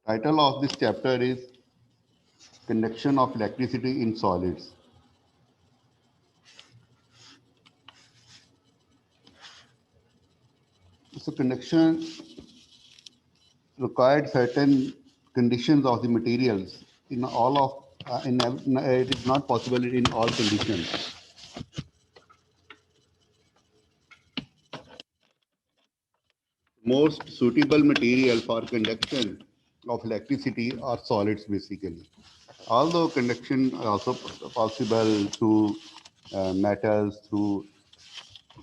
Title of this chapter is Conduction of Electricity in Solids. So conduction required certain conditions of the materials in all of it is not possible in all conditions. Most suitable material for conduction of electricity are solids basically. Although conduction is also possible through metals, through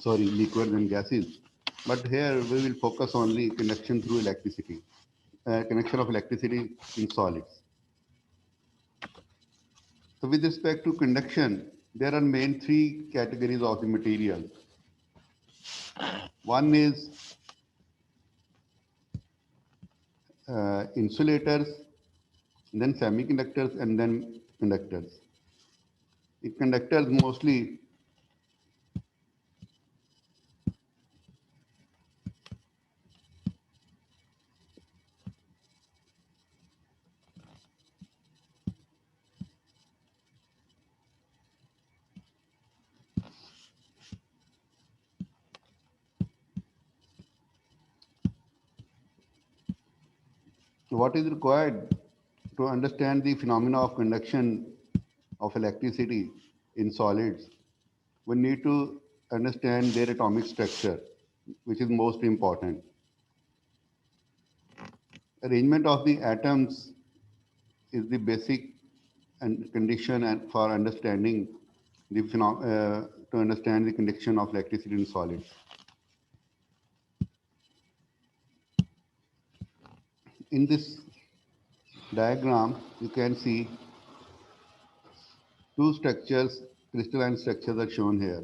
liquids and gases, but here we will focus only conduction through electricity, connection of electricity in solids. So with respect to conduction, there are main three categories of the material. One is insulators, then semiconductors, and then conductors. The conductors mostly what is required to understand the phenomena of conduction of electricity in solids, we need to understand their atomic structure, which is most important. Arrangement of the atoms is the basic and condition and for understanding the to understand the conduction of electricity in solids. In this diagram, you can see two structures, crystalline structures are shown here.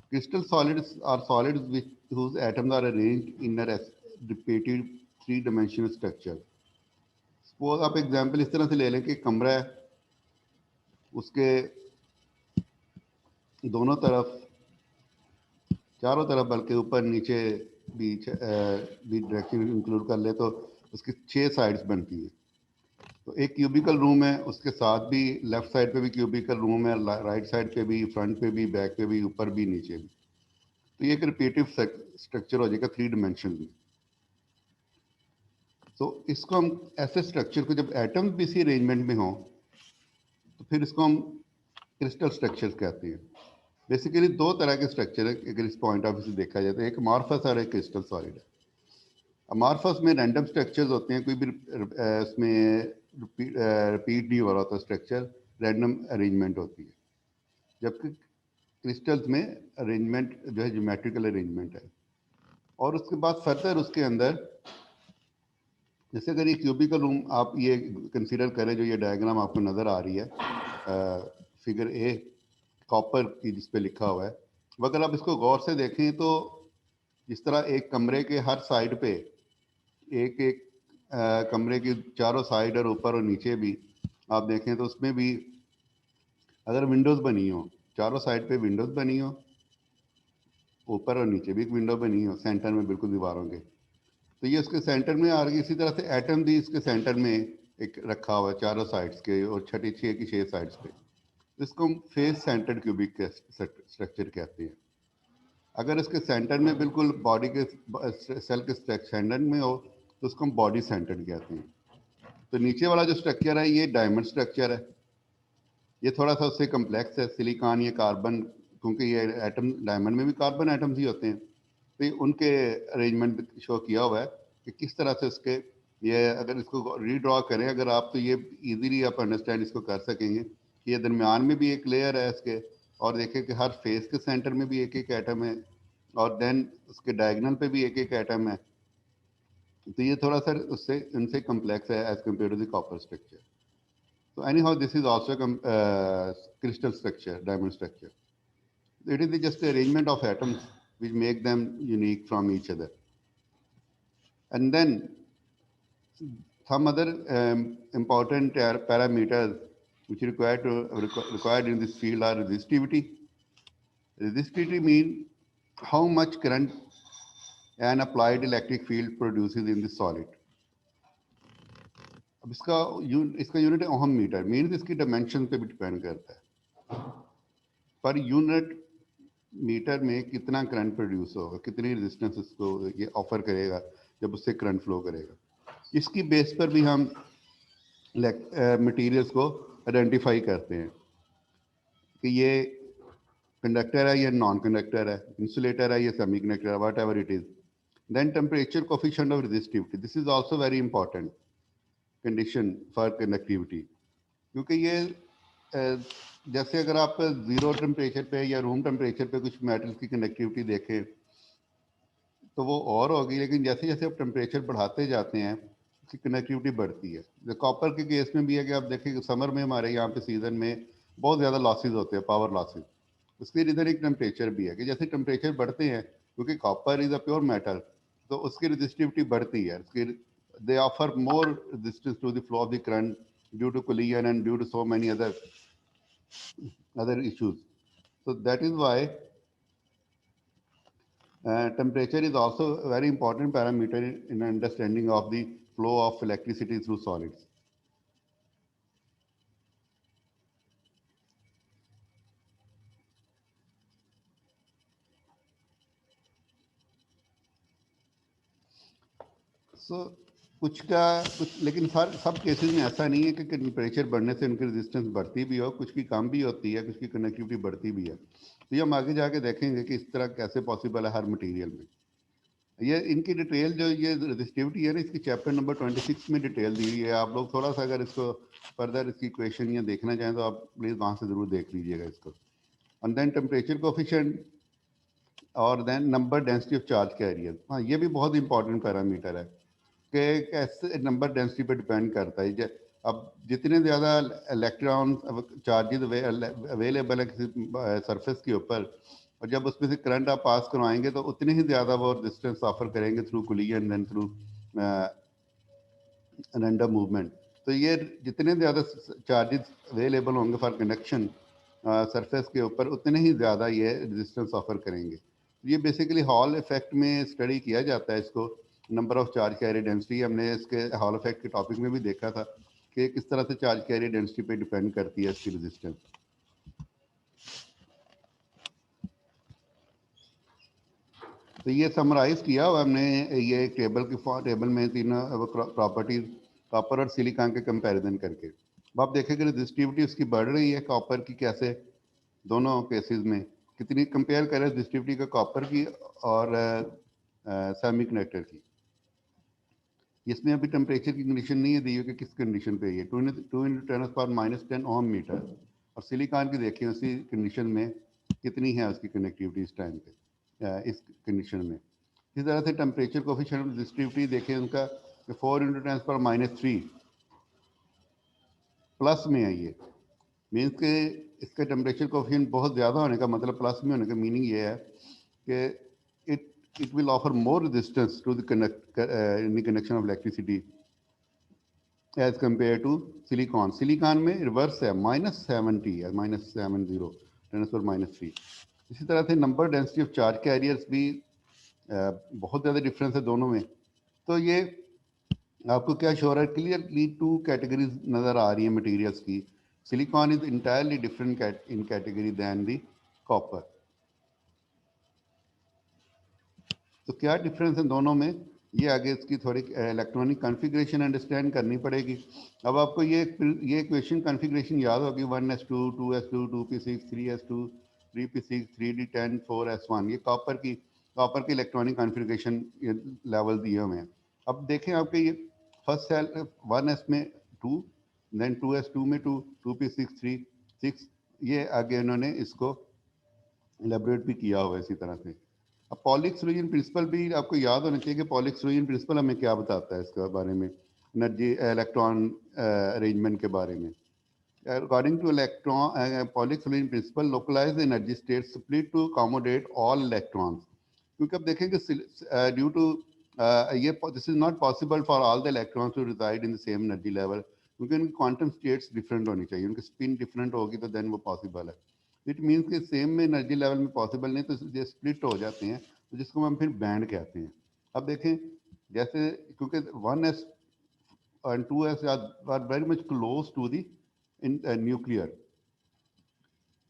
Crystal solids are solids whose atoms are arranged in a repeated three-dimensional structure. Suppose आप example इस तरह से ले लें कि कमरा है, उसके दोनों तरफ, चारों तरफ, बल्कि ऊपर नीचे भी डायरेक्शन इंक्लूड कर ले तो उसकी 6 साइड्स बनती हैं. तो एक क्यूबिकल रूम है, उसके साथ भी लेफ्ट साइड पे भी क्यूबिकल रूम है, राइट साइड पे भी, फ्रंट पे भी, बैक पे भी, ऊपर भी, नीचे भी. तो ये एक रिपीटिव स्ट्रक्चर हो जाएगा 3 डिमेंशन में. तो इसको हम ऐसे स्ट्रक्चर को जब एटम्स भी इसी अरेंजमेंट में हो तो फिर इसको हम क्रिस्टल स्ट्रक्चर्स कहते हैं. बेसिकली दो तरह के स्ट्रक्चर है अगर इस पॉइंट ऑफ व्यू से देखा जाए तो, एक अमॉर्फस और एक क्रिस्टल सॉलिड है. अमॉर्फस में रैंडम स्ट्रक्चर्स होते हैं, कोई भी इसमें रिपीट नहीं हो रहा होता स्ट्रक्चर, रैंडम अरेंजमेंट होती है. जबकि क्रिस्टल्स में अरेंजमेंट जो है ज्योमेट्रिकल अरेंजमेंट है. और उसके बाद फर्दर उसके अंदर, जैसे अगर ये क्यूबिकल रूम आप ये कंसीडर करें, जो ये डायग्राम आपको नज़र आ रही है फिगर ए कॉपर की जिस पे लिखा हुआ है, अगर आप इसको गौर से देखें तो जिस तरह एक कमरे के हर साइड पे एक एक कमरे की चारों साइड और ऊपर और नीचे भी आप देखें तो उसमें भी अगर विंडोज़ बनी हो, चारों साइड पे विंडोज़ बनी हो, ऊपर और नीचे भी एक विंडो बनी हो, सेंटर में बिल्कुल दीवारों के, तो ये उसके सेंटर में आ रही है. इसी तरह से एटम भी इसके सेंटर में एक रखा हुआ है चारों साइड्स के और छठी 6 की 6 साइड्स पे. इसको हम फेस सेंटर्ड क्यूबिक स्ट्रक्चर कहते हैं. अगर इसके सेंटर में बिल्कुल बॉडी के सेल के सेंटर में हो तो उसको हम बॉडी सेंटर्ड कहते हैं. तो नीचे वाला जो स्ट्रक्चर है ये डायमंड स्ट्रक्चर है. ये थोड़ा सा उससे कम्प्लेक्स है. सिलिकॉन, ये कार्बन, क्योंकि ये एटम डायमंड में भी कार्बन एटम्स ही होते हैं, तो उनके अरेंजमेंट शो किया हुआ है कि किस तरह से उसके, ये अगर इसको रीड्रॉ करें अगर आप तो ये इजीली आप अंडरस्टैंड इसको कर सकेंगे कि ये दरमियान में भी एक लेयर है इसके, और देखें कि हर फेस के सेंटर में भी एक एक एटम है, और देन उसके डायगोनल पे भी एक एक एटम है. तो ये थोड़ा सा उससे इनसे कम्प्लेक्स है as compare to the copper structure. So anyhow, this is also crystal structure, diamond structure. It is just the arrangement of atoms which make them unique from each other. And then some other important parameters which are required in this field are resistivity. Resistivity means how much current an applied electric field produces in the solid. अब इसका unit है ohm metre, means इसकी dimension पे भी depend करता है। Per unit metre में कितना करंट प्रोड्यूस होगा, कितनी रेजिस्टेंस इसको ये ऑफर करेगा जब उससे करंट फ्लो करेगा, इसकी बेस पर भी हम मटेरियल्स को आइडेंटिफाई करते हैं कि ये कंडक्टर है या नॉन कंडक्टर है, इंसुलेटर है या सेमी कंडक्टर है, whatever it is. Then temperature coefficient of resistivity, this is also very important condition for conductivity, क्योंकि ये जैसे अगर आप जीरो टेम्परेचर पे या रूम टेम्परेचर पे कुछ मेटल्स की कंडक्टिविटी देखें तो वो और होगी, लेकिन जैसे जैसे आप टेम्परेचर बढ़ाते जाते हैं उसकी कनेक्टिविटी बढ़ती है। कॉपर के केस में भी है कि आप देखिए समर में हमारे यहाँ पे सीजन में बहुत ज़्यादा लॉसेज होते हैं, पावर लॉसेज। उसके इधर एक टेम्परेचर भी है कि जैसे टेम्परेचर बढ़ते हैं, क्योंकि copper is a pure metal, तो उसकी रेजिस्टिविटी बढ़ती है, उसकी they offer more resistance to the flow of the current due to collision and due to so many other issues. So that is why temperature is also a very important parameter in understanding of the flow of electricity through solids. So कुछ लेकिन सब cases में ऐसा नहीं है कि temperature बढ़ने से उनकी रेजिस्टेंस बढ़ती भी हो, कुछ की कम भी होती है, कुछ की कनेक्टिविटी बढ़ती भी है। तो ये हम आगे जाके देखेंगे कि इस तरह कैसे पॉसिबल है हर मटेरियल में। ये इनकी डिटेल जो ये रेजिस्टिविटी है ना, इसकी चैप्टर नंबर 26 में डिटेल दी हुई है। आप लोग थोड़ा सा अगर इसको फर्दर इसकी इक्वेशन या देखना चाहें तो आप प्लीज़ वहाँ से ज़रूर देख लीजिएगा इसको। एंड देन टेम्परेचर कोफिशिएंट और then number density of charge carrier, हाँ ये भी बहुत इंपॉर्टेंट पैरामीटर है कि कैसे नंबर डेंसिटी पे डिपेंड करता है। अब जितने ज़्यादा इलेक्ट्रॉन चार्जेस अवेलेबल है किसी सरफेस के ऊपर, और जब उसमें से करंट आप पास करवाएंगे तो उतने ही ज़्यादा वो रेजिस्टेंस ऑफर करेंगे through collision and through random movement. तो ये जितने ज़्यादा चार्जेस अवेलेबल होंगे फॉर कनेक्शन सरफेस के ऊपर, उतने ही ज़्यादा ये रेजिस्टेंस ऑफर करेंगे। ये बेसिकली हॉल इफेक्ट में स्टडी किया जाता है इसको, number of charge carry density. हमने इसके हॉल इफेक्ट के टॉपिक में भी देखा था कि किस तरह से चार्ज कैरी डेंसिटी पे डिपेंड करती है इसकी रेजिस्टेंस। तो ये समराइज किया हुआ हमने ये एक टेबल में तीनों प्रॉपर्टीज कॉपर और सिलिकॉन के कंपैरिजन करके। अब आप देखेंगे रेजिस्टिविटी उसकी बढ़ रही है कॉपर की, कैसे दोनों केसेस में कितनी कंपेयर करें रेजिस्टिविटी का कॉपर की और सेमी कंडक्टर की। इसमें अभी टेम्परेचर की कंडीशन नहीं है दी कि किस कंडीशन पे है, 2 × 10⁻⁻10 ओम मीटर, और सिलिकॉन की देखिए उसी कंडीशन में कितनी है उसकी कनेक्टिविटी इस टाइम पे इस कंडीशन में। इसी तरह से टेम्परेचर कोफिशिएंट रेजिस्टिविटी देखें उनका 4 × 10⁻³ प्लस में है। ये मीन्स के इसका टेम्परेचर कोफिशिएंट बहुत ज़्यादा होने का मतलब, प्लस में होने का मीनिंग ये है कि it will offer more resistance to the in the connection of electricity as compared to silicon. Silicon में रिवर्स है, -70 है, -70 10⁻³ इसी तरह से number density of charge carriers भी बहुत ज़्यादा डिफरेंस है दोनों में। तो ये आपको क्या शो रहा है, क्लियरली 2 कैटेगरीज नज़र आ रही है मटेरियल्स की। Silicon is entirely different in category than the copper. तो क्या डिफरेंस है दोनों में, ये आगे इसकी थोड़ी इलेक्ट्रॉनिक कॉन्फ़िगरेशन अंडरस्टैंड करनी पड़ेगी। अब आपको ये इक्वेशन कॉन्फ़िगरेशन याद होगी, 1s2 2s2 2p6 3s2 3p6 3d10 4s1, ये कॉपर की इलेक्ट्रॉनिक कॉन्फ़िगरेशन लेवल दिए हुए हैं। अब देखें आपके ये फर्स्ट सेल 1s में 2, देन 2s2 में 2, 2p6 3 6, ये आगे उन्होंने इसको एलेबोरेट भी किया हुआ है इसी तरह से। अब पॉलिक सोल्यूशन प्रिंसिपल भी आपको याद होना चाहिए कि पॉलिक सोल्यूशन प्रिंसिपल हमें क्या बताता है इसके बारे में, एनर्जी इलेक्ट्रॉन अरेंजमेंट के बारे में। According to electron Pauli exclusion principle, localize energy state split to accommodate all electrons. क्योंकि अब देखेंगे ड्यू टू ये this is not possible for all the electrons to reside in the same energy level, क्योंकि उनकी quantum states different होनी चाहिए, उनकी spin different होगी तो देन वो पॉसिबल है। इट मीन्स कि सेम में एनर्जी लेवल में पॉसिबल नहीं, तो ये स्प्लिट हो जाते हैं, तो जिसको हम फिर बैंड कहते हैं। अब देखें जैसे क्योंकि 1s and 2s are very much close to the nuclear.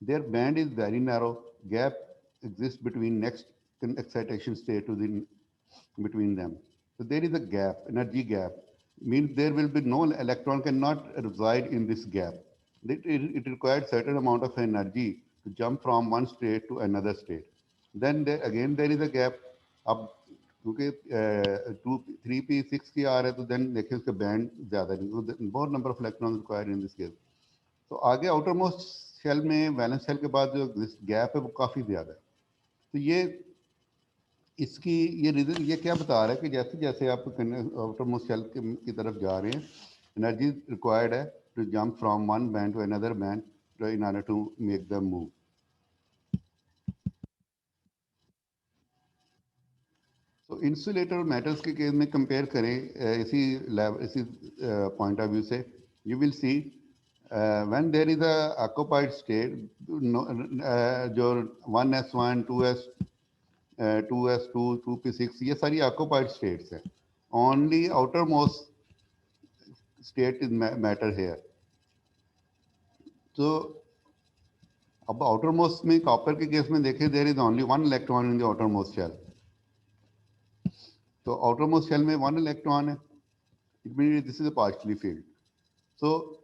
Their band is very narrow. Gap exists between next excitation state to the between them. So there is a gap, energy gap. Means there will be no electron cannot reside in this gap. It requires certain amount of energy to jump from one state to another state. Then again there is a gap. अब क्योंकि 2 3p 6 की आ रहा है तो then देखिए उसका band ज़्यादा नहीं, more number of electrons required in this case. तो आगे आउटर मोस्ट शेल में वैलेंस शेल के बाद जो गैप है वो काफ़ी ज़्यादा है. तो ये इसकी ये रीजन ये क्या बता रहा है कि जैसे जैसे आप आउटर मोस्ट शेल की तरफ जा रहे हैं, एनर्जी रिक्वायर्ड है to jump from one band to another band in order to make the move. तो इंसुलेटर और मेटल्स के केस में कंपेयर करें इसी पॉइंट ऑफ व्यू से, you will see when there is a occupied state, जो 1s1 2s 2s2 2p6 ये सारी occupied states हैं. Only outermost state is matter here. तो अब outermost में कॉपर के केस में देखें, there is only one electron in the outermost shell. तो outermost shell में one electron है. It means this is a partially filled. So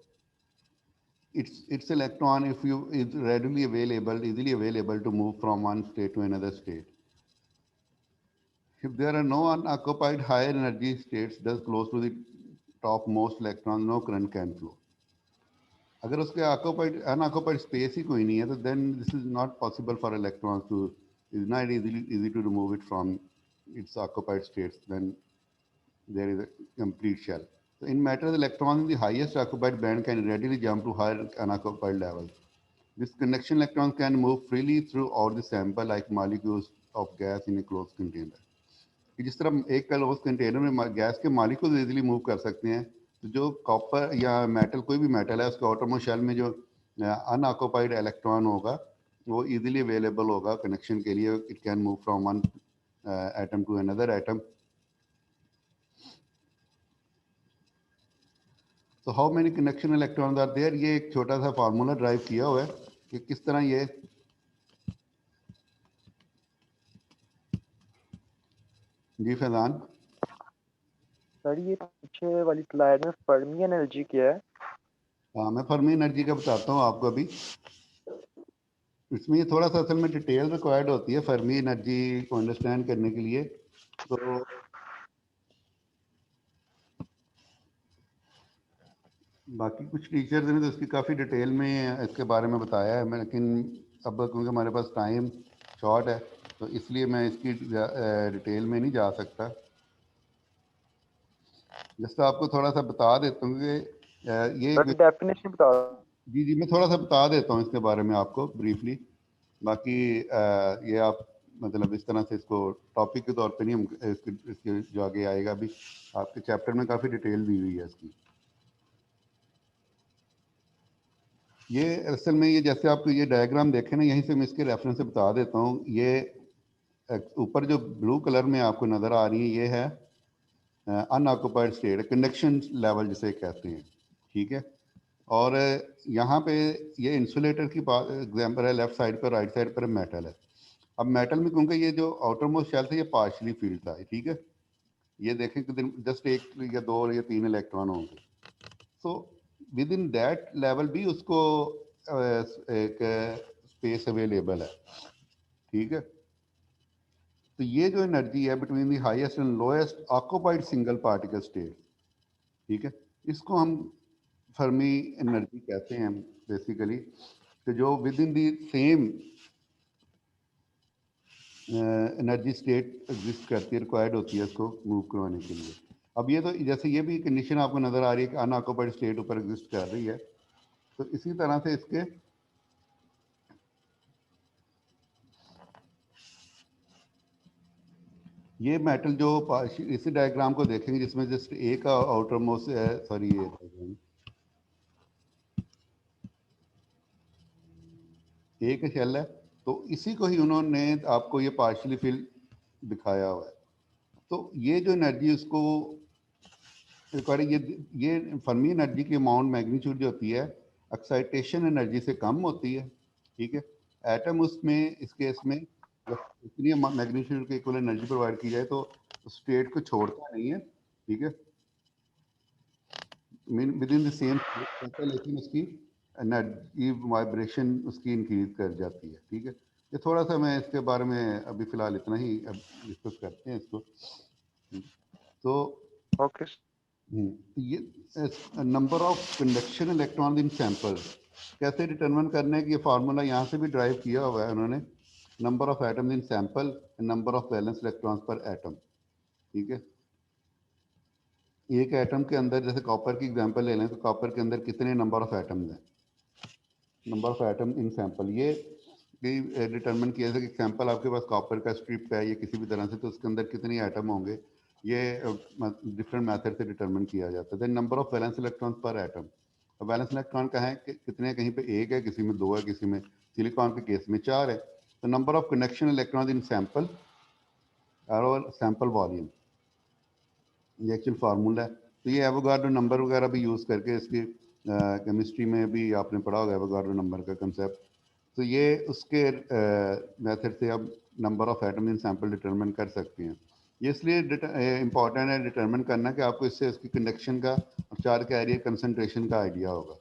its electron if you is readily available, easily available to move from one state to another state. If there are no unoccupied higher energy states thus close to the topmost electron, no current can flow. अगर उसके unoccupied space ही कोई नहीं है तो then this is not possible for electrons to, is not easy to remove it from its occupied states. Then there is a complete shell. So in matter, the electron in the highest occupied band can readily jump to higher unoccupied levels. This connection electrons can move freely throughout the sample like molecules of gas in a closed container. कि जिस तरह एक close container में gas के molecules easily move कर सकते हैं, तो जो कॉपर या मेटल कोई भी मेटल है उसके आउटरमोस्ट शेल में जो अनऑक्युपाइड इलेक्ट्रॉन होगा वो इजीली अवेलेबल होगा कनेक्शन के लिए. It can move from one atom to another atom. तो how many connection electrons are there, ये एक छोटा सा फार्मूला ड्राइव किया हुआ है कि किस तरह ये जी फैजान सर ये पीछे वाली स्लाइड में फर्मी एनर्जी क्या है? हाँ मैं फर्मी एनर्जी का बताता हूँ आपको अभी. इसमें ये थोड़ा सा असल में डिटेल रिक्वायर्ड होती है फर्मी एनर्जी को अंडरस्टैंड करने के लिए. तो बाकी कुछ टीचर्स ने तो इसकी काफ़ी डिटेल में इसके बारे में बताया है, लेकिन अब क्योंकि हमारे पास टाइम शॉर्ट है तो इसलिए मैं इसकी डिटेल में नहीं जा सकता. जैसे आपको थोड़ा सा बता देता हूँ कि ये डेफिनेशन बता. जी मैं थोड़ा सा बता देता हूँ इसके बारे में आपको ब्रीफली. बाकी ये आप मतलब इस तरह से इसको टॉपिक के तौर पे नहीं, हम इसके जो आगे आएगा भी आपके चैप्टर में काफ़ी डिटेल दी हुई है इसकी. ये असल में ये जैसे आप ये डायग्राम देखें ना, यहीं से मैं इसके रेफरेंस से बता देता हूँ. ये ऊपर जो ब्लू कलर में आपको नज़र आ रही है ये है अनऑक्युपाइड स्टेट, कंडक्शन लेवल जिसे कहते हैं. ठीक है. और यहाँ पे ये इंसुलेटर की एग्जाम्पल है, लेफ्ट साइड पर राइट साइड पर मेटल है. अब मेटल में क्योंकि ये जो आउटर मोस्ट शेल था ये पार्शली फील्ड था. ठीक है. ये देखें कि जस्ट एक या दो या तीन इलेक्ट्रॉन होंगे. So with in that level भी उसको एक स्पेस अवेलेबल है. ठीक है. तो ये जो एनर्जी है between the highest and lowest occupied single particle state, ठीक है, इसको हम फर्मी एनर्जी कहते हैं बेसिकली. तो जो with in the same energy state exist करती है, रिक्वायर्ड होती है इसको मूव करवाने के लिए. अब ये तो जैसे ये भी कंडीशन आपको नज़र आ रही है कि अनऑक्युपाइड स्टेट ऊपर एग्जिस्ट कर रही है, तो इसी तरह से इसके ये मेटल जो इसी डायग्राम को देखेंगे जिसमें जस्ट एक आउटर मोस्ट है, सॉरी ये एक शेल है, तो इसी को ही उन्होंने आपको ये पार्शियली फिल दिखाया हुआ है. तो ये जो एनर्जी उसको रिकॉर्डिंग ये फर्मी एनर्जी की अमाउंट मैग्नीट्यूड जो होती है एक्साइटेशन एनर्जी से कम होती है, ठीक है। एटम उसमें इस केस में जब इतनी मैग्नीट्यूड के इक्वल एनर्जी प्रोवाइड की जाए तो स्टेट को छोड़ता नहीं है, ठीक है, with in the same state, लेकिन उसकी एनर्जी वाइब्रेशन उसकी इंक्रीज कर जाती है, ठीक है। ये थोड़ा सा मैं इसके बारे में अभी फिलहाल इतना ही अब डिस्कस करते हैं इसको। तो ओके ये number of conduction electron in sample कैसे डिटरमिन करने है कि ये फार्मूला यहाँ से भी ड्राइव किया हुआ है उन्होंने, number of atom in sample, number of valence electrons पर एटम, ठीक है। एक एटम के अंदर जैसे कॉपर की एग्जांपल ले लें तो कॉपर के अंदर कितने नंबर ऑफ एटम्स हैं, number of atom in sample, ये भी डिटरमिन किया जाए कि सैंपल आपके पास कॉपर का स्ट्रिप है ये किसी भी तरह से, तो उसके अंदर कितने एटम होंगे, ये डिफरेंट मेथड से डिटरमिन किया जाता है। Then number of valence electron per atom, valence electron का है कि कितने, कहीं पे एक है, किसी में दो है, किसी में सिलिकॉन के केस में चार है। तो number of connection electron in sample और सैंपल वॉल्यूम, ये एक्चुअल फार्मूला है। तो ये एवोगाड्रो नंबर वगैरह भी यूज़ करके इसकी केमिस्ट्री में भी आपने पढ़ा होगा एवोगाड्रो नंबर का कंसेप्ट। तो ये उसके मेथड से आप number of atom in sample determine कर सकते हैं। ये इसलिए इम्पॉर्टेंट है डिटरमिन करना कि आपको इससे उसकी कंडक्शन का और चार्ज कैरियर कंसंट्रेशन का आइडिया होगा।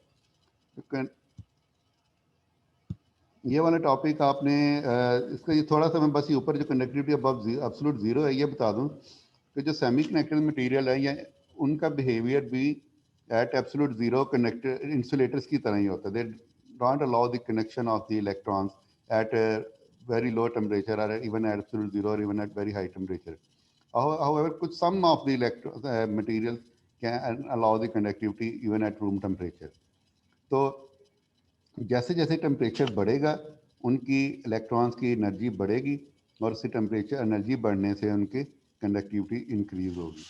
तो ये वाला टॉपिक आपने इसका ये थोड़ा सा मैं बस ये ऊपर जो कंडक्टिविटी अब एब्सोल्यूट जीरो है ये बता दूं कि जो सेमी कंडक्टर मटेरियल है या उनका बिहेवियर भी at absolute zero conductor insulators की तरह ही होता है। They don't allow the connection of the electrons at very low temperature और इवन एट एब्सोल्यूट जीरो और even at very high temperature. However, कुछ some of the materials can allow the conductivity even at room temperature. तो जैसे जैसे temperature बढ़ेगा उनकी electrons की energy बढ़ेगी और उससे टेम्परेचर एनर्जी बढ़ने से उनकी कंडक्टिविटी इंक्रीज होगी।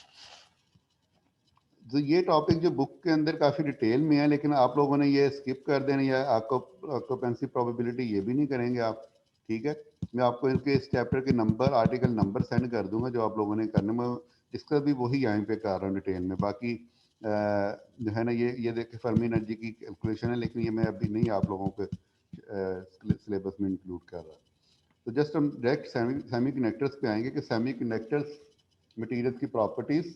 तो ये टॉपिक जो बुक के अंदर काफ़ी डिटेल में है, लेकिन आप लोगों ने ये स्किप कर देना या ऑक्यूपेंसी प्रोबेबिलिटी ये भी नहीं करेंगे आप, ठीक है। मैं आपको इनके इस चैप्टर के नंबर आर्टिकल नंबर सेंड कर दूंगा जो आप लोगों ने करने में, इसका भी वही यहाँ पे कर रहा हूँ डिटेल में। बाकी जो है ना ये देखिए फर्मी एनर्जी की कैलकुलेशन है, लेकिन ये मैं अभी नहीं आप लोगों के सिलेबस में इंक्लूड कर रहा। तो जस्ट हम डायरेक्ट सेमी कंडक्टर्स पे आएंगे कि सेमी कंडक्टर्स मटीरियल की प्रॉपर्टीज़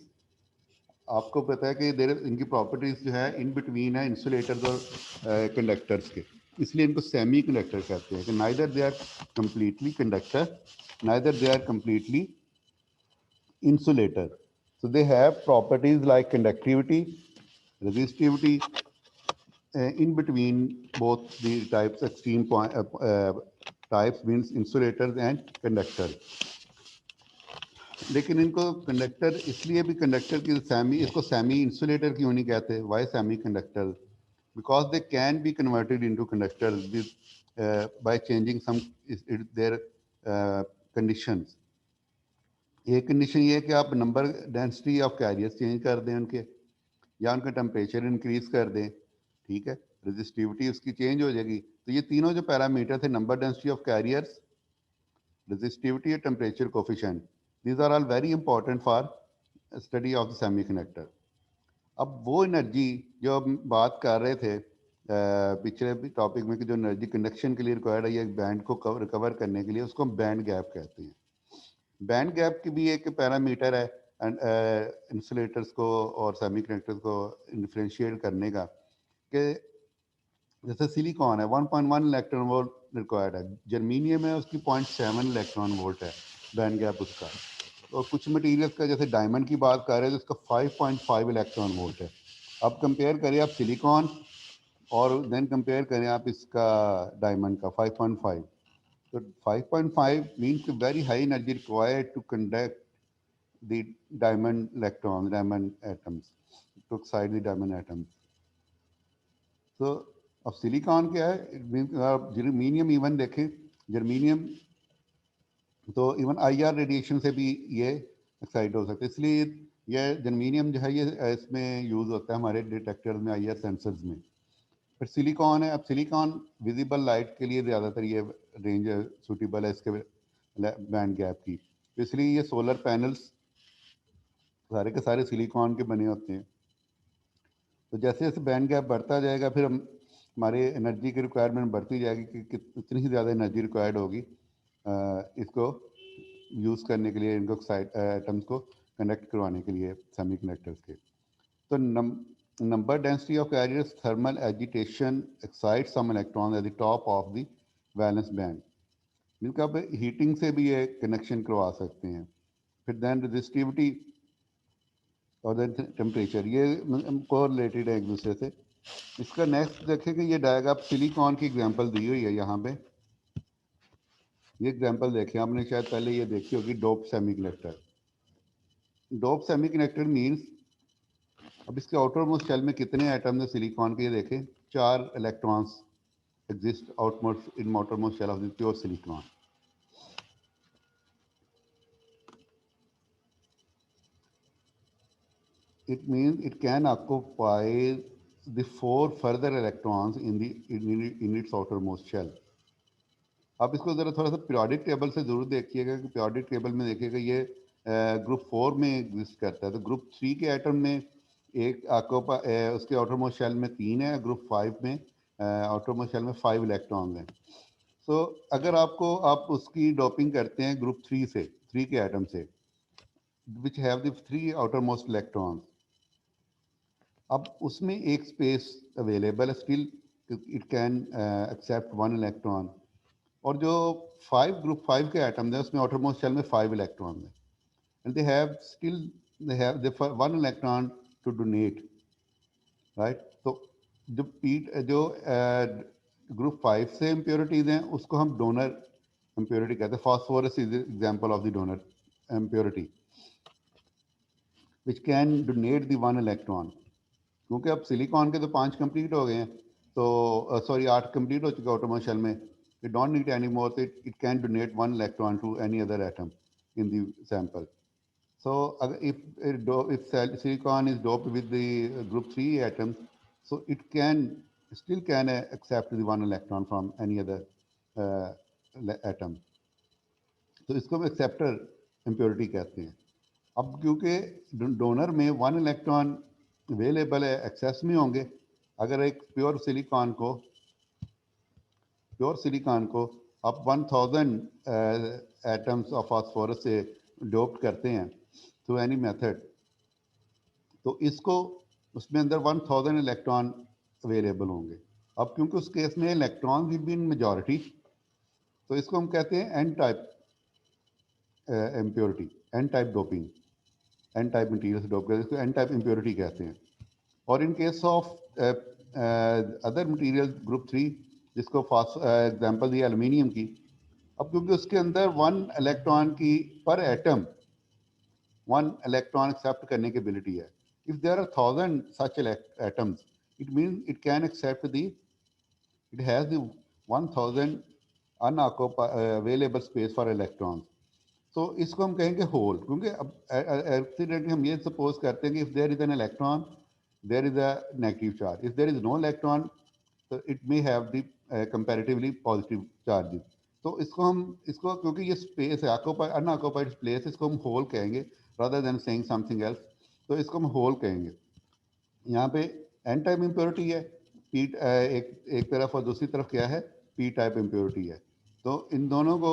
आपको पता है कि देर इनकी प्रॉपर्टीज जो है इन बिटवीन है इंसुलेटर्स और कंडक्टर्स के, इसलिए इनको सेमी कंडक्टर कहते हैं कि neither they are completely conductor neither they are completely insulator. So they have properties like conductivity, resistivity, in between both the types, extreme types means insulators and conductors. लेकिन इनको conductor इसलिए भी conductor की semi, इसको semi insulator क्यों नहीं कहते, why semi conductor, because they can be converted into conductor by changing some their conditions. एक कंडीशन ये है कि आप number density of carriers change कर दें उनके, या उनका टेम्परेचर इंक्रीज कर दें, ठीक है, रेजिस्टिविटी उसकी चेंज हो जाएगी। तो ये तीनों जो पैरामीटर थे, number density of carriers, resistivity and temperature coefficient, these are all very important for study of the semiconductor. अब वो एनर्जी जो हम बात कर रहे थे पिछले टॉपिक में कि जो एनर्जी कंडक्शन के लिए रिक्वायर्ड है ये बैंड को कवर करने के लिए, उसको हम बैंड गैप कहते हैं। बैंड गैप की भी एक पैरामीटर है इंसुलेटर्स को और सेमीकंडक्टर्स को डिफरेंशिएट करने का, कि जैसे सिलिकॉन है 1.1 इलेक्ट्रॉन वोल्ट रिक्वायर्ड है, जर्मीनियम है उसकी 0.7 इलेक्ट्रॉन वोल्ट है बैंड गैप उसका, और कुछ मटेरियल्स का जैसे डायमंड की बात कर रहे हैं तो उसका 5.5 इलेक्ट्रॉन वोल्ट है। अब कंपेयर करें आप सिलिकॉन और देन कंपेयर करें आप इसका डायमंड का 5.5, तो 5.5 means very high energy required to conduct the diamond electron, diamond atoms, to excite the diamond atoms. तो अब सिलिकॉन क्या है, आप जर्मीनियम इवन देखें, जर्मीनियम तो इवन आईआर रेडिएशन से भी ये एक्साइट हो सकता है, इसलिए ये जर्मीनियम जो है ये इसमें यूज़ होता है हमारे डिटेक्टर्स में, आईआर सेंसर्स में। फिर सिलिकॉन है, अब सिलिकॉन विजिबल लाइट के लिए ज़्यादातर ये रेंज सूटेबल है इसके बैंड गैप की, इसलिए ये सोलर पैनल्स सारे के सारे सिलिकॉन के बने होते हैं। तो जैसे जैसे बैंड गैप बढ़ता जाएगा फिर हम हमारे एनर्जी की रिक्वायरमेंट बढ़ती जाएगी कि कितनी ही ज़्यादा एनर्जी रिक्वायर्ड होगी इसको यूज़ करने के लिए, इनको एटम्स को कनेक्ट करवाने के लिए सेमीकंडक्टर्स के। तो number density of carriers thermal agitation excites some electrons at the top of the valence band, जिनका आप हीटिंग से भी ये कनेक्शन करवा सकते हैं। फिर देन रेजिस्टिविटी और देन टेम्परेचर, ये कोरिलेटेड है एक दूसरे से। इसका नेक्स्ट देखें कि ये डायग्राम सिलिकॉन की एग्जांपल दी हुई है यहाँ पे। ये एग्जांपल देखें, आपने शायद पहले ये देखी होगी, dope semiconductor. Dope semiconductor means, अब इसके आउटर मोस्ट शेल में कितने एटम है सिलिकॉन के, ये देखें 4 electrons exist outmost in outermost shell of the pure silicon. It means it can occupy the 4 further electrons in its outermost shell. आप इसको ज़रा थोड़ा सा पीरियोडिक टेबल से ज़रूर देखिएगा कि पीरियोडिक टेबल में देखिएगा ये ग्रुप 4 में एग्जिस्ट करता है। तो ग्रुप 3 के एटम में एक उसके आउटरमोस्ट शेल में 3 है, ग्रुप 5 में आउटरमोस्ट शेल में 5 इलेक्ट्रॉन्स हैं। सो अगर आप उसकी डोपिंग करते हैं ग्रुप 3 से, 3 के एटम से, which have the 3 outermost electrons, अब उसमें एक स्पेस अवेलेबल है still, it can accept 1 electron. और जो 5 ग्रुप 5 के एटम है उसमें आउटरमोस्ट शेल में 5 इलेक्ट्रॉन है, and they have the 1 electron to donate, right. तो जो ग्रुप 5 से इम्प्योरिटीज हैं उसको हम डोनर इम्प्योरिटी कहते हैं। Phosphorus is example of the donor impurity which can donate the 1 electron. क्योंकि अब सिलिकॉन के तो 5 कंप्लीट हो गए हैं, तो सॉरी 8 कंप्लीट हो चुका है ऑटोमोस्ट शेल में, it don't need any more, तो it can donate 1 electron to any other atom in the sample. So if silicon is doped with the group 3 atoms, so it still can accept the 1 electron from any other atom. तो इसको हम acceptor impurity कहते हैं। अब क्योंकि donor में 1 electron available है, access में होंगे, अगर एक प्योर सिलिकॉन को आप 1000 एटम्स ऑफ फास्फोरस से डोप्ड करते हैं थ्रू एनी मेथड, तो इसको उसमें अंदर 1000 इलेक्ट्रॉन अवेलेबल होंगे। अब क्योंकि उस केस में electron will be in majority, तो इसको हम कहते हैं n type impurity, n type doping, n type material से डोप करते हैं, इसको एन टाइप इम्प्योरिटी कहते हैं। और in case of other material group 3, जिसको एग्जांपल दी एल्यूमिनियम की, अब क्योंकि उसके अंदर 1 इलेक्ट्रॉन की पर एटम 1 इलेक्ट्रॉन एक्सेप्ट करने की एबिलिटी है। If there are 1000 such atoms, it means it has the 1000 available space for electrons. So इसको हम कहेंगे होल, क्योंकि अब एक्सीडेंटली हम ये सपोज करते हैं कि if there is an electron, there is a negative charge. If there is no electron, so it may have the comparatively positive charges. तो इसको क्योंकि ये स्पेस है अनऑक्यूपाइड प्लेस, इसको हम होल कहेंगे rather than saying something else. तो इसको हम होल कहेंगे। यहाँ पे एन टाइप इम्प्योरिटी है पी एक तरफ, और दूसरी तरफ क्या है, पी टाइप इम्प्योरिटी है। तो इन दोनों को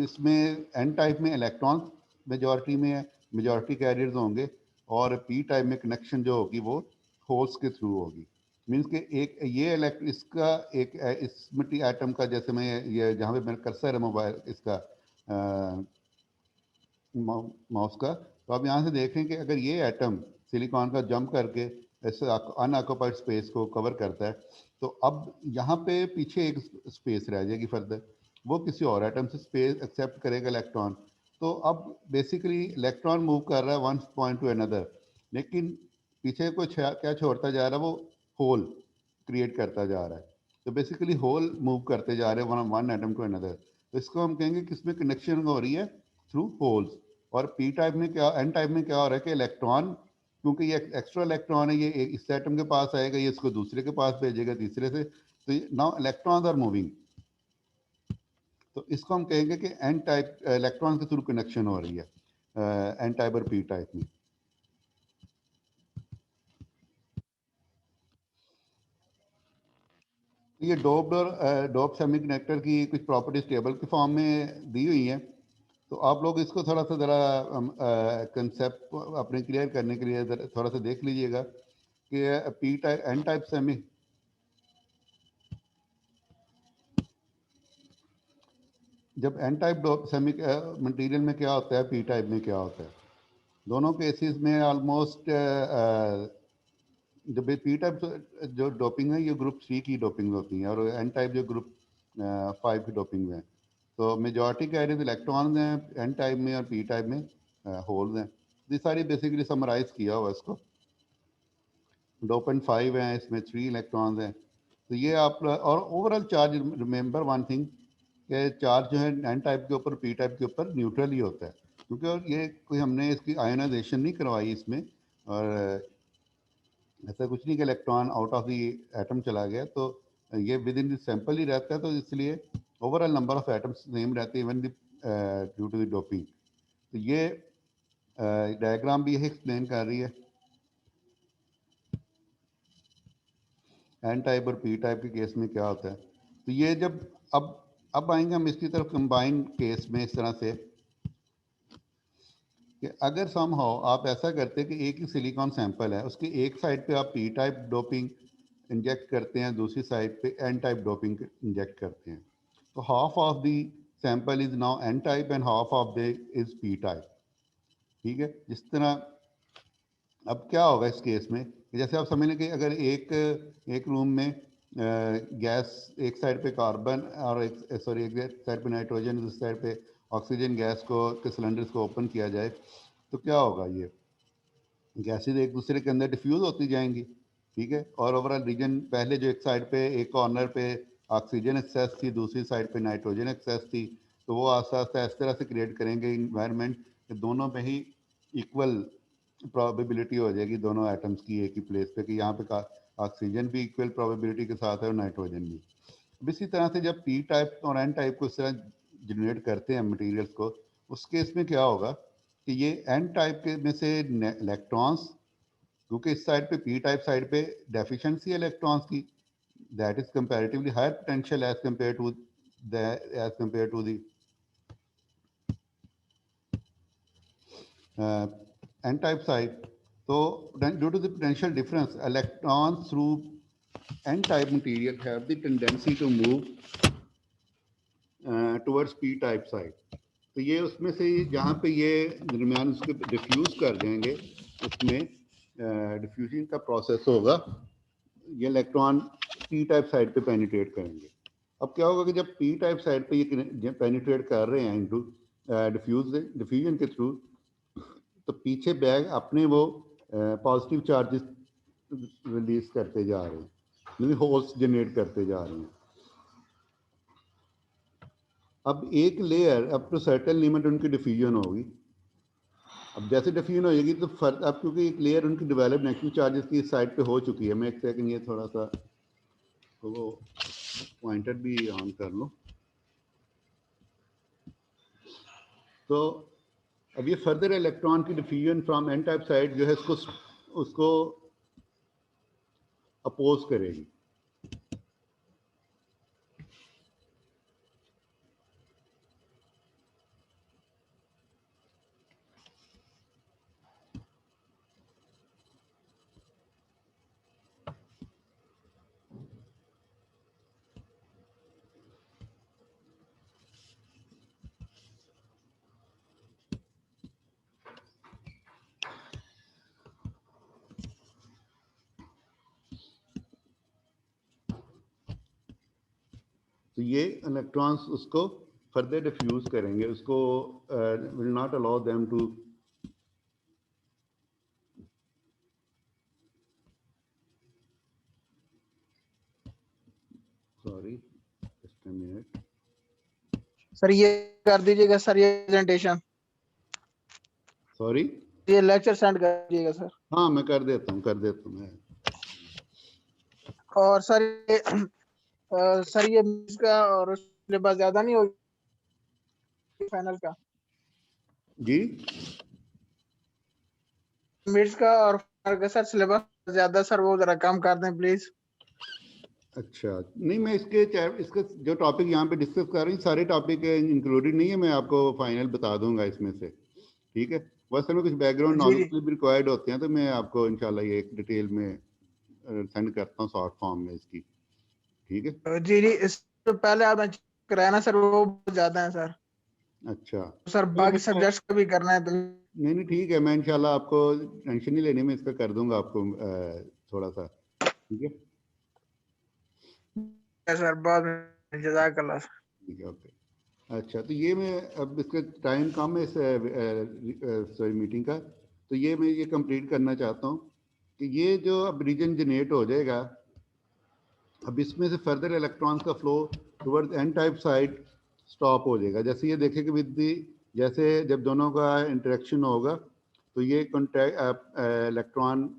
इसमें एन टाइप में इलेक्ट्रॉन मेजॉरिटी में है, मेजॉरिटी कैरियर्स होंगे, और पी टाइप में कनेक्शन जो होगी वो होल्स के थ्रू होगी। मीन्स कि एक ये इसका एक इस मिट्टी एटम का, जैसे मैं ये जहाँ पे मेरा कर्सर है मोबाइल इसका माउस का, तो आप यहाँ से देखें कि अगर ये एटम सिलिकॉन का जंप करके ऐसे अनऑक्यूपाइड स्पेस को कवर करता है, तो अब यहाँ पे पीछे एक स्पेस रह जाएगी फर्दर, वो किसी और एटम से स्पेस एक्सेप्ट करेगा इलेक्ट्रॉन। तो अब बेसिकली इलेक्ट्रॉन मूव कर रहा है वन पॉइंट टू अनदर, लेकिन पीछे को क्या छोड़ता जा रहा है, वो होल क्रिएट करता जा रहा है। तो बेसिकली होल मूव करते जा रहे हैं वन एटम टू अनदर। तो इसको हम कहेंगे कि इसमें कनेक्शन हो रही है थ्रू होल्स। और पी टाइप में क्या, एन टाइप में क्या हो रहा है कि इलेक्ट्रॉन, क्योंकि ये एक्स्ट्रा इलेक्ट्रॉन है, ये इस एटम के पास आएगा, ये इसको दूसरे के पास भेजेगा, तीसरे से, तो नाउ इलेक्ट्रॉन्स आर मूविंग। तो इसको हम कहेंगे कि एन टाइप इलेक्ट्रॉन के थ्रू कनेक्शन हो रही है एन टाइप और पी टाइप में। ये डोप्ड और डोप सेमीकंडक्टर की कुछ प्रॉपर्टीज टेबल के फॉर्म में दी हुई है, तो आप लोग इसको थोड़ा सा ज़रा कंसेप्ट अपने क्लियर करने के लिए थोड़ा सा देख लीजिएगा कि p type n type semi, जब एन टाइप सेमी मटेरियल में क्या होता है, पी टाइप में क्या होता है। दोनों केसेस में ऑलमोस्ट जब पी टाइप जो डोपिंग है ये ग्रुप 3 की डोपिंग होती है और एन टाइप जो ग्रुप 5 की डोपिंग है। तो मेजॉरिटी कैरियर्स इलेक्ट्रॉन्स हैं एन टाइप में और पी टाइप में होल्स हैं। ये सारी बेसिकली समराइज किया हुआ इसको। डोपेंट 5 हैं, इसमें 3 इलेक्ट्रॉन्स हैं। तो ये आप और overall charge, remember one thing कि चार्ज जो है एन टाइप के ऊपर पी टाइप के ऊपर न्यूट्रल ही होता है, क्योंकि और ये कोई हमने इसकी आयोनाइजेशन नहीं करवाई इसमें, और ऐसा कुछ नहीं कि electron out of the atom चला गया, तो ये विद इन द सैंपल ही रहता है, तो इसलिए overall number of atoms same रहते हैं even due to the doping. तो ये डायग्राम भी यही एक्सप्लेन कर रही है एन टाइप और पी टाइप के केस में क्या होता है। तो ये जब अब आएंगे हम इसकी तरफ कंबाइन केस में, इस तरह से कि अगर समहाउ आप ऐसा करते हैं कि एक ही सिलिकॉन सैंपल है, उसकी एक साइड पे आप पी टाइप डोपिंग इंजेक्ट करते हैं, दूसरी साइड पे एन टाइप डोपिंग इंजेक्ट करते हैं, तो half of the sample is now n type and half of the is p type. ठीक है, जिस तरह अब क्या होगा इस केस में, जैसे आप समझ लें कि अगर एक रूम में गैस, एक साइड पे कार्बन और एक साइड पे नाइट्रोजन, दूसरी साइड पे ऑक्सीजन गैस को के सिलेंडर्स को ओपन किया जाए, तो क्या होगा, ये गैसेज एक दूसरे के अंदर डिफ्यूज होती जाएंगी। ठीक है, और ओवरऑल रीजन पहले जो एक साइड पे एक कॉर्नर पे ऑक्सीजन एक्सेस थी, दूसरी साइड पे नाइट्रोजन एक्सेस थी, तो वो आस्ता आस्ता इस तरह से क्रिएट करेंगे इन्वायरमेंट कि दोनों में ही इक्वल प्रोबेबिलिटी हो जाएगी दोनों एटम्स की एक ही प्लेस पे, कि यहाँ पे ऑक्सीजन भी इक्वल प्रोबेबिलिटी के साथ है और नाइट्रोजन भी। अब इसी तरह से जब पी टाइप और एन टाइप को इस तरह जनरेट करते हैं मटेरियल्स को, उस केस में क्या होगा कि ये एन टाइप के में से इलेक्ट्रॉन्स, क्योंकि इस साइड पे पी टाइप साइड पे डेफिशिएंसी है इलेक्ट्रॉन्स की, that is comparatively higher potential as compare to the n type side. So due to the potential difference, electrons through n type material have the tendency to move towards p type side. तो ये उसमें से जहाँ पे ये दरमियान उसके diffuse कर जाएंगे, उसमें डिफ्यूजन का प्रोसेस होगा, ये इलेक्ट्रॉन पी टाइप साइड पे पेनिट्रेट करेंगे। अब क्या होगा कि जब पी टाइप साइड पे ये पेनिट्रेट कर रहे हैं इनटू डिफ्यूजन के थ्रू, तो पीछे बैग अपने वो पॉजिटिव चार्जेस रिलीज करते जा रहे हैं, यानी होल्स जनरेट करते जा रहे हैं। अब एक layer up to certain limit उनकी डिफ्यूजन होगी। अब जैसे डिफ्यूजन हो जाएगी तो अब क्योंकि एक लेयर उनकी डेवलप नेगेटिव चार्जेस की साइड पे हो चुकी है, मैं एक सेकंड ये थोड़ा सा तो वो पॉइंटर भी ऑन कर लो। तो अब ये फर्दर इलेक्ट्रॉन की diffusion from n type side जो है उसको अपोज करेगी। तो ये इलेक्ट्रॉन्स उसको फर्दर डिफ्यूज करेंगे, उसको will not allow them to sorry just a minute sir ये कर दीजिएगा सर, ये प्रेजेंटेशन, सॉरी ये लेक्चर सेंड कर दीजिएगा सर। हाँ मैं कर देता हूँ मैं। और सर ये सर ये इसका और सिलेबस ज्यादा नहीं होगी फाइनल का, जी मिड्स का और फाइनल का सर सिलेबस ज्यादा, सर वो जरा कम कर दें प्लीज। अच्छा, नहीं मैं इसका जो टॉपिक यहाँ पे डिस्कस कर रही हूँ सारे टॉपिक इंक्लूडेड नहीं है, मैं आपको फाइनल बता दूंगा इसमें से, ठीक है। बस हमें कुछ बैकग्राउंड जी नॉलेज जी भी रिक्वायर्ड होते हैं, तो मैं आपको इंशाल्लाह ये एक डिटेल में सेंड करता हूँ शॉर्ट फॉर्म में इसकी, ठीक है। जी जी। इस तो पहले आपने चेक कराया ना सर, वो बहुत ज्यादा है सर। अच्छा, तो सर नहीं बाकी सब्जेक्ट्स का भी करना है तो नहीं नहीं, ठीक है, मैं इंशाल्लाह आपको टेंशन नहीं लेने में इसका कर दूंगा आपको थोड़ा सा, ठीक है। सर बाद में जज़ाकल्लाह सर। ठीक है, ओके। अच्छा, तो ये मैं अब इसका टाइम कम है इस सॉरी मीटिंग का, तो ये मैं ये कंप्लीट करना चाहता हूँ कि ये जो अब रीजन जनरेट हो जाएगा, अब इसमें से फर्दर इलेक्ट्रॉन्स का flow towards an type side stop हो जाएगा। जैसे ये देखें कि विद दी, जैसे जब दोनों का इंटरेक्शन होगा तो ये कॉन्टैक्ट इलेक्ट्रॉन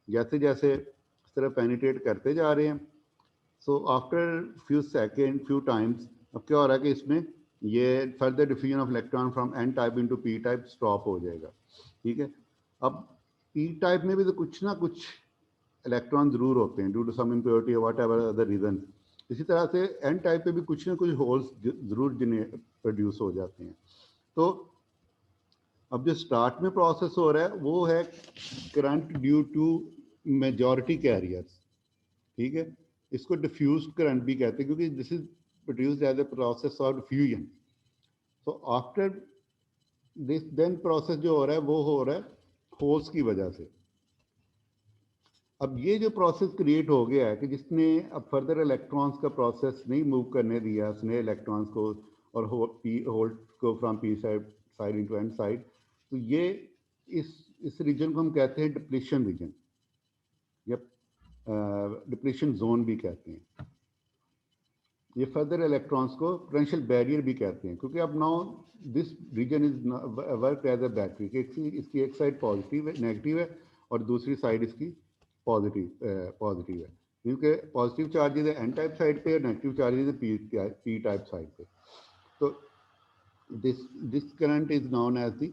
जैसे जैसे इस तरह पेनिट्रेट करते जा रहे हैं, so after few second few times अब क्या हो रहा है कि इसमें ये further diffusion of electron from n type into p type stop हो जाएगा, ठीक है। अब पी टाइप में भी तो कुछ ना कुछ इलेक्ट्रॉन जरूर होते हैं ड्यू टू सम इम्प्योरिटी और वट एवर अदर रीजन। इसी तरह से एन टाइप पे भी कुछ ना कुछ होल्स जरूर प्रोड्यूस हो जाते हैं। तो अब जो स्टार्ट में प्रोसेस हो रहा है वो है current due to majority carriers, ठीक है। इसको डिफ्यूज करंट भी कहते हैं क्योंकि this is produced as a process of diffusion. So after this then process जो हो रहा है वो हो रहा है होल्स की वजह से। अब ये जो प्रोसेस क्रिएट हो गया है कि जिसने अब फर्दर इलेक्ट्रॉन्स का प्रोसेस नहीं मूव करने दिया उसने इलेक्ट्रॉन्स को और होल्ड को from p side into n side, तो ये इस रीजन को हम कहते हैं डिप्लीशन रीजन या डिप्लीशन जोन भी कहते हैं। ये फर्दर इलेक्ट्रॉन्स को पोटेंशियल बैरियर भी कहते हैं क्योंकि अब now this region is work as a battery कि इसकी एक साइड पॉजिटिव है नेगेटिव है और दूसरी साइड इसकी पॉजिटिव है, क्योंकि पॉजिटिव चार्जेज है एन टाइप साइड पे और नेगेटिव चार्जेज है पी टाइप साइड पे। तो this current is known as the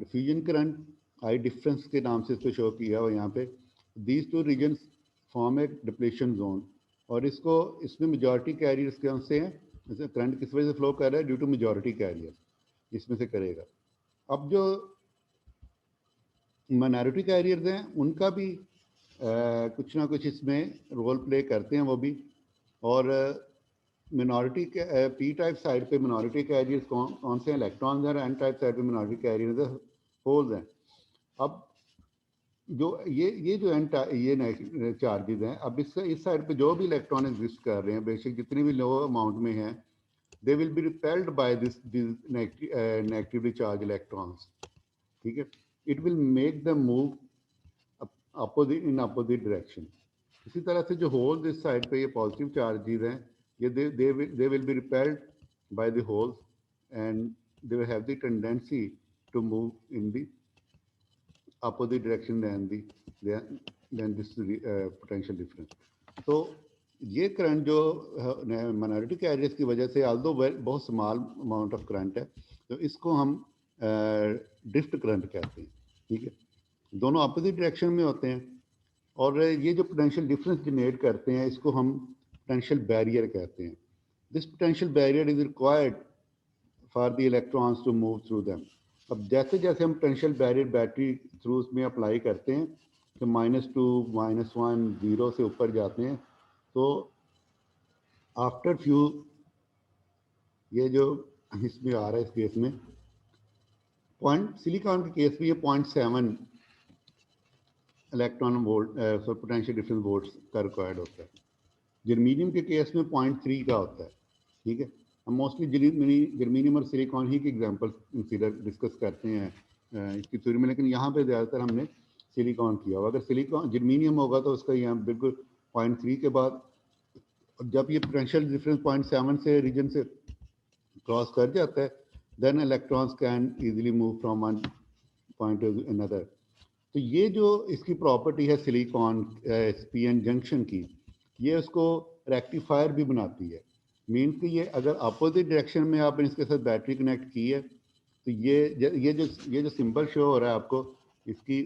diffusion current, I difference के नाम से इसको शो किया हुआ यहाँ पे। These two regions form a depletion zone और इसको इसमें मेजॉरिटी कैरियर्स कौन से हैं, जैसे करंट किस वजह से फ्लो कर रहा है ड्यू टू मेजॉरिटी कैरियर इसमें से करेगा। अब जो माइनॉरिटी कैरियर्स हैं उनका भी कुछ ना कुछ इसमें रोल प्ले करते हैं वो भी। और मिनॉरिटी पी टाइप साइड पे मिनॉरिटी कैरियर्स कौन से हैं, इलेक्ट्रॉन्स हैं। एन टाइप साइड पे मिनॉरिटी कैरियर्स होल्स हैं। अब जो ये जो एन ये चार्जेस हैं, अब इस साइड पे जो भी इलेक्ट्रॉन एग्जिस्ट कर रहे हैं बेशक जितनी भी लो अमाउंट में हैं, दे will be repelled by this negatively charge electrons, ठीक है। It will make the move opposite in opposite direction. इसी तरह से जो होल्स इस साइड पे ये पॉजिटिव चार्जेस हैं, ये they will be repelled by the holes and they will have the tendency to move in the opposite direction than this potential difference. तो ये करंट जो माइनॉरिटी कैरियर्स की वजह से आल्दो बहुत स्मॉल अमाउंट ऑफ करंट है, तो इसको हम ड्रिफ्ट करंट कहते हैं, ठीक है। दोनों अपोजिट डायरेक्शन में होते हैं और ये जो पोटेंशियल डिफरेंस जनरेट करते हैं इसको हम पोटेंशियल बैरियर कहते हैं। This potential barrier is required for the electrons to move through them. अब जैसे जैसे हम पोटेंशियल बैरियर बैटरी थ्रू उसमें अप्लाई करते हैं तो -2 -1 0 से ऊपर जाते हैं, तो आफ्टर फ्यू ये जो इसमें आ रहा है इस केस में पॉइंट सिलिकॉन के केस में ये 0.7 electron volt potential difference volts का रिक्वायर्ड होता है। जर्मीनियम के केस में 0.3 का होता है, ठीक है। हम मोस्टली जर्मीनियम और सिलिकॉन ही की एग्जांपल कंसीडर डिस्कस करते हैं इसकी थ्योरी में, लेकिन यहाँ पे ज़्यादातर हमने सिलिकॉन किया हुआ। अगर सिलिकॉन जर्मीनियम होगा तो उसका यहाँ बिल्कुल 0.3 के बाद जब ये पोटेंशियल डिफरेंस 0.7 से रीजन से क्रॉस कर जाता है then electrons can easily move from one point to another. तो ये जो इसकी प्रॉपर्टी है सिलिकॉन पीएन जंक्शन की, ये उसको रेक्टिफायर भी बनाती है। मीन्स कि ये अगर अपोजिट डायरेक्शन में आपने इसके साथ बैटरी कनेक्ट की है तो ये जो सिंबल शो हो रहा है आपको इसकी,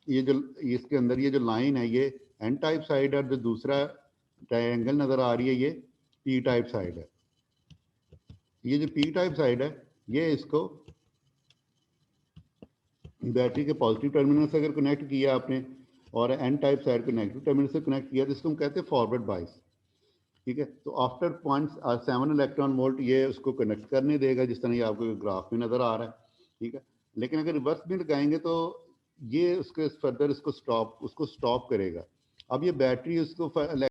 ये जो इसके अंदर ये जो लाइन है ये एन टाइप साइड और जो दूसरा ट्रायंगल नज़र आ रही है, ये पी टाइप साइड है। ये जो पी टाइप साइड है ये इसको बैटरी के पॉजिटिव टर्मिनल से अगर कनेक्ट किया आपने और एन टाइप साइड को नेगेटिव टर्मिनल से कनेक्ट किया तो इसको हम कहते हैं फॉरवर्ड बाइस। ठीक है, तो आफ्टर 0.7 इलेक्ट्रॉन वोल्ट ये उसको कनेक्ट करने देगा, जिस तरह ये आपको ग्राफ में नज़र आ रहा है। ठीक है, लेकिन अगर रिवर्स में लगाएंगे तो ये उसके फर्दर उसको स्टॉप करेगा। अब ये बैटरी उसको